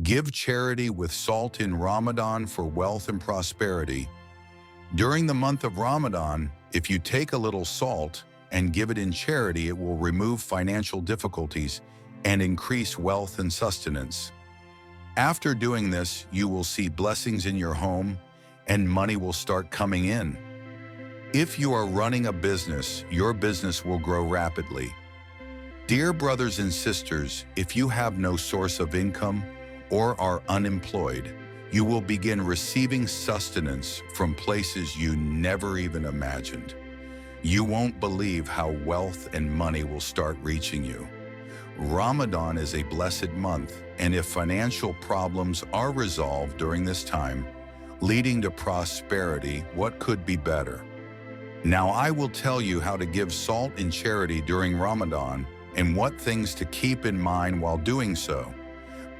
Give charity with salt in Ramadan for wealth and prosperity. During the month of Ramadan, if you take a little salt and give it in charity, it will remove financial difficulties and increase wealth and sustenance. After doing this, you will see blessings in your home and money will start coming in. If you are running a business, your business will grow rapidly. Dear brothers and sisters, if you have no source of income or are unemployed, you will begin receiving sustenance from places you never even imagined. You won't believe how wealth and money will start reaching you. Ramadan is a blessed month, and if financial problems are resolved during this time, leading to prosperity, what could be better? Now I will tell you how to give salt in charity during Ramadan and what things to keep in mind while doing so.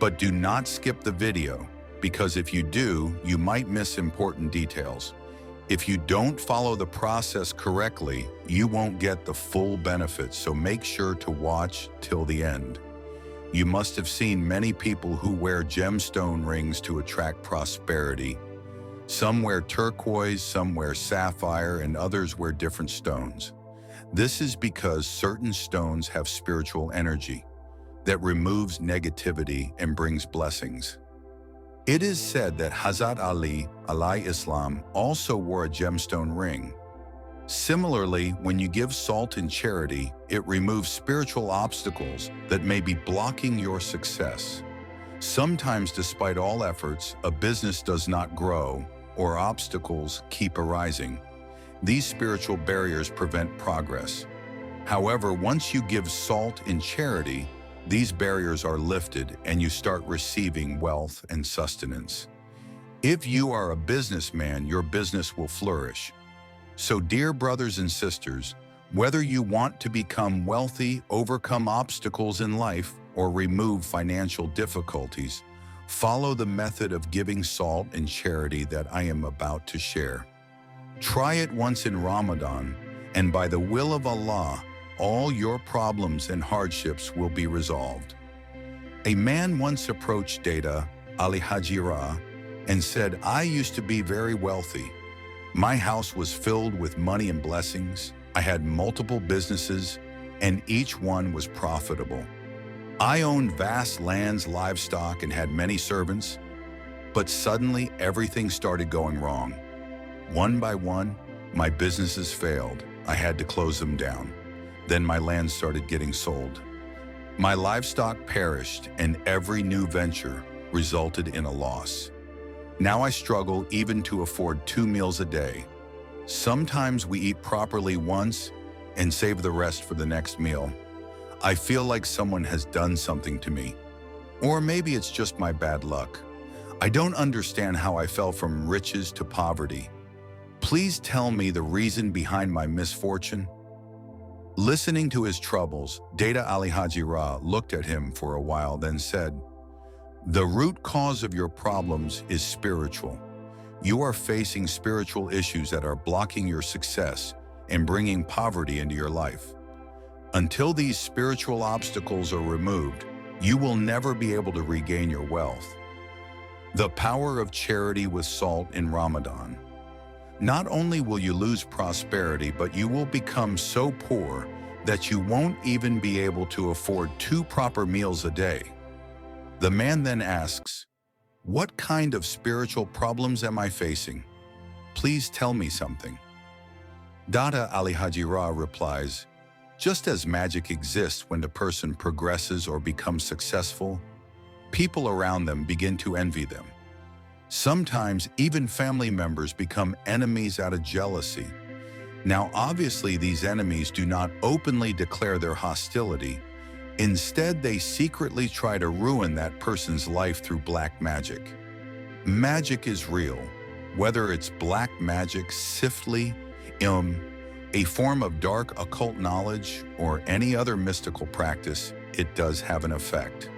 But do not skip the video, because if you do, you might miss important details. If you don't follow the process correctly, you won't get the full benefits, so make sure to watch till the end. You must have seen many people who wear gemstone rings to attract prosperity. Some wear turquoise, some wear sapphire, and others wear different stones. This is because certain stones have spiritual energy that removes negativity and brings blessings. It is said that Hazrat Ali, alayhi Islam, also wore a gemstone ring. Similarly, when you give salt in charity, it removes spiritual obstacles that may be blocking your success. Sometimes, despite all efforts, a business does not grow or obstacles keep arising. These spiritual barriers prevent progress. However, once you give salt in charity, these barriers are lifted and you start receiving wealth and sustenance. If you are a businessman, your business will flourish. So dear brothers and sisters, whether you want to become wealthy, overcome obstacles in life, or remove financial difficulties, follow the method of giving salt and charity that I am about to share. Try it once in Ramadan, and by the will of Allah, all your problems and hardships will be resolved. A man once approached Data Ali Hajira and said, I used to be very wealthy. My house was filled with money and blessings. I had multiple businesses, and each one was profitable. I owned vast lands, livestock, and had many servants. But suddenly, everything started going wrong. One by one, my businesses failed. I had to close them down. Then my land started getting sold. My livestock perished, and every new venture resulted in a loss. Now I struggle even to afford 2 meals a day. Sometimes we eat properly once and save the rest for the next meal. I feel like someone has done something to me. Or maybe it's just my bad luck. I don't understand how I fell from riches to poverty. Please tell me the reason behind my misfortune. Listening to his troubles, Data Ali Hajira looked at him for a while, then said, the root cause of your problems is spiritual. You are facing spiritual issues that are blocking your success and bringing poverty into your life. Until these spiritual obstacles are removed, you will never be able to regain your wealth. The power of charity with salt in Ramadan. Not only will you lose prosperity, but you will become so poor that you won't even be able to afford 2 proper meals a day. The man then asks, what kind of spiritual problems am I facing? Please tell me something. Data Ali Hajira replies, just as magic exists when the person progresses or becomes successful, people around them begin to envy them. Sometimes even family members become enemies out of jealousy. Now, obviously, these enemies do not openly declare their hostility. Instead, they secretly try to ruin that person's life through black magic. Magic is real, whether it's black magic, sifli, a form of dark occult knowledge, or any other mystical practice, it does have an effect.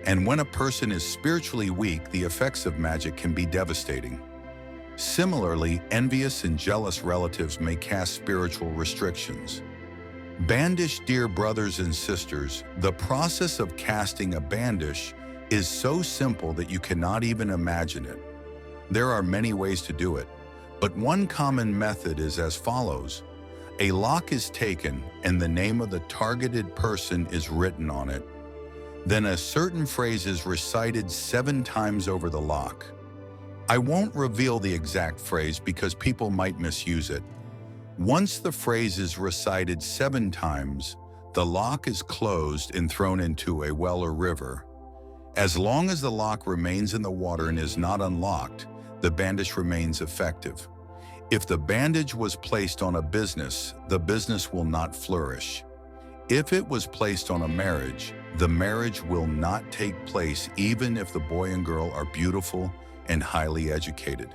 And when a person is spiritually weak, the effects of magic can be devastating. Similarly, envious and jealous relatives may cast spiritual restrictions. Bandish, dear brothers and sisters, the process of casting a bandish is so simple that you cannot even imagine it. There are many ways to do it, but one common method is as follows. A lock is taken and the name of the targeted person is written on it. Then a certain phrase is recited 7 times over the lock. I won't reveal the exact phrase because people might misuse it. Once the phrase is recited 7 times, the lock is closed and thrown into a well or river. As long as the lock remains in the water and is not unlocked, the bandage remains effective. If the bandage was placed on a business, the business will not flourish. If it was placed on a marriage, the marriage will not take place even if the boy and girl are beautiful and highly educated.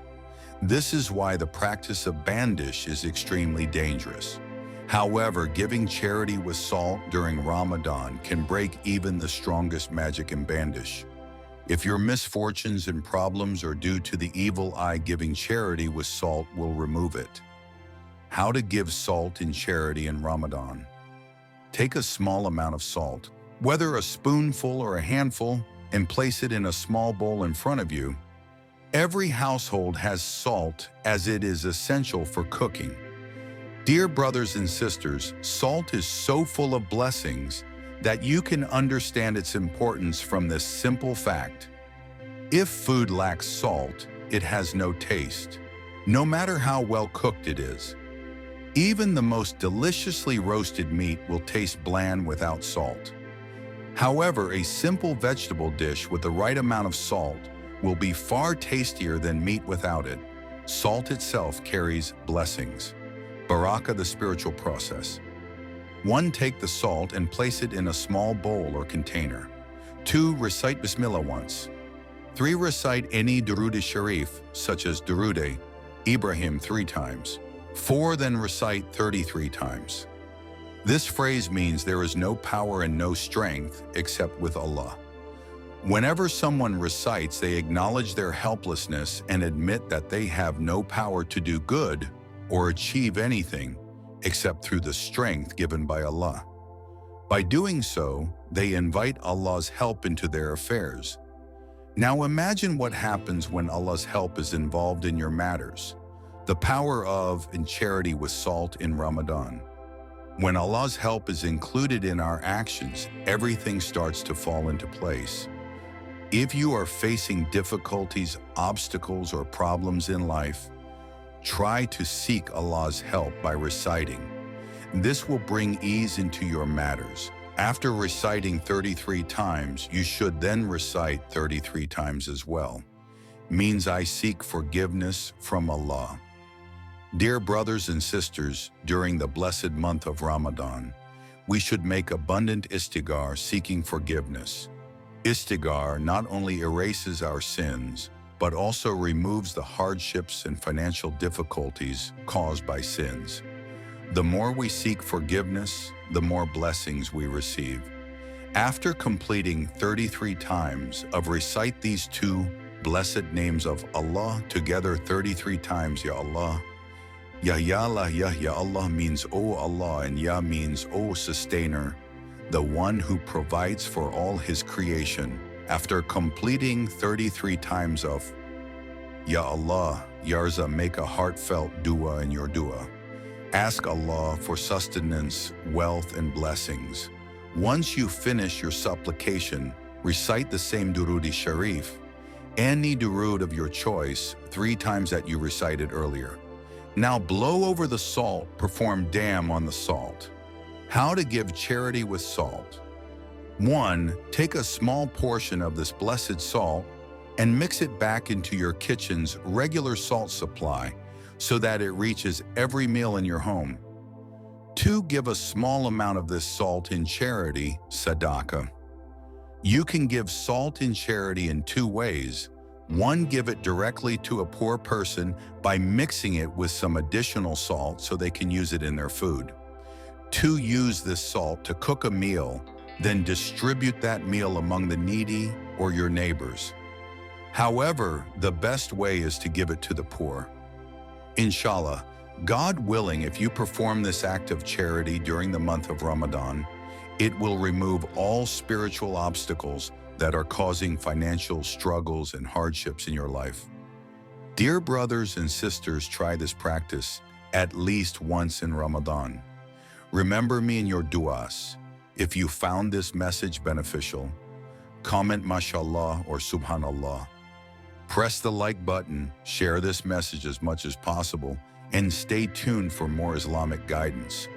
This is why the practice of bandage is extremely dangerous. However, giving charity with salt during Ramadan can break even the strongest magic in bandage. If your misfortunes and problems are due to the evil eye, giving charity with salt will remove it. How to give salt in charity in Ramadan. Take a small amount of salt, whether a spoonful or a handful, and place it in a small bowl in front of you. Every household has salt as it is essential for cooking. Dear brothers and sisters, salt is so full of blessings that you can understand its importance from this simple fact. If food lacks salt, it has no taste, no matter how well cooked it is. Even the most deliciously roasted meat will taste bland without salt. However, a simple vegetable dish with the right amount of salt will be far tastier than meat without it. Salt itself carries blessings. Barakah, the spiritual process. 1. Take the salt and place it in a small bowl or container. 2. Recite Bismillah once. 3. Recite any Darood Sharif, such as Darood Ibrahim 3 times. 4. Then recite 33 times. This phrase means there is no power and no strength except with Allah. Whenever someone recites, they acknowledge their helplessness and admit that they have no power to do good or achieve anything except through the strength given by Allah. By doing so, they invite Allah's help into their affairs. Now imagine what happens when Allah's help is involved in your matters. The power of and charity with salt in Ramadan. When Allah's help is included in our actions, everything starts to fall into place. If you are facing difficulties, obstacles, or problems in life, try to seek Allah's help by reciting. This will bring ease into your matters. After reciting 33 times, you should then recite 33 times as well. Means I seek forgiveness from Allah. Dear brothers and sisters, during the blessed month of Ramadan, we should make abundant istighfar, seeking forgiveness. Istighfar not only erases our sins, but also removes the hardships and financial difficulties caused by sins. The more we seek forgiveness, the more blessings we receive. After completing 33 times of recite these 2 blessed names of Allah together 33 times, Ya Allah. Ya Allah means O Allah, and Ya means O Sustainer, the one who provides for all His creation. After completing 33 times of Ya Allah, Ya Razzaq, make a heartfelt dua in your dua. Ask Allah for sustenance, wealth, and blessings. Once you finish your supplication, recite the same Darood Sharif, any Darood of your choice, 3 times that you recited earlier. Now blow over the salt, perform dam on the salt. How to give charity with salt. 1. Take a small portion of this blessed salt and mix it back into your kitchen's regular salt supply so that it reaches every meal in your home. 2. Give a small amount of this salt in charity, sadaqah. You can give salt in charity in 2 ways. 1. Give it directly to a poor person by mixing it with some additional salt so they can use it in their food. 2. Use this salt to cook a meal, then distribute that meal among the needy or your neighbors. However, the best way is to give it to the poor. InshaAllah, God willing, if you perform this act of charity during the month of Ramadan, it will remove all spiritual obstacles that are causing financial struggles and hardships in your life. Dear brothers and sisters, try this practice at least once in Ramadan. Remember me in your du'as. If you found this message beneficial, comment MashaAllah or Subhanallah. Press the like button, share this message as much as possible, and stay tuned for more Islamic guidance.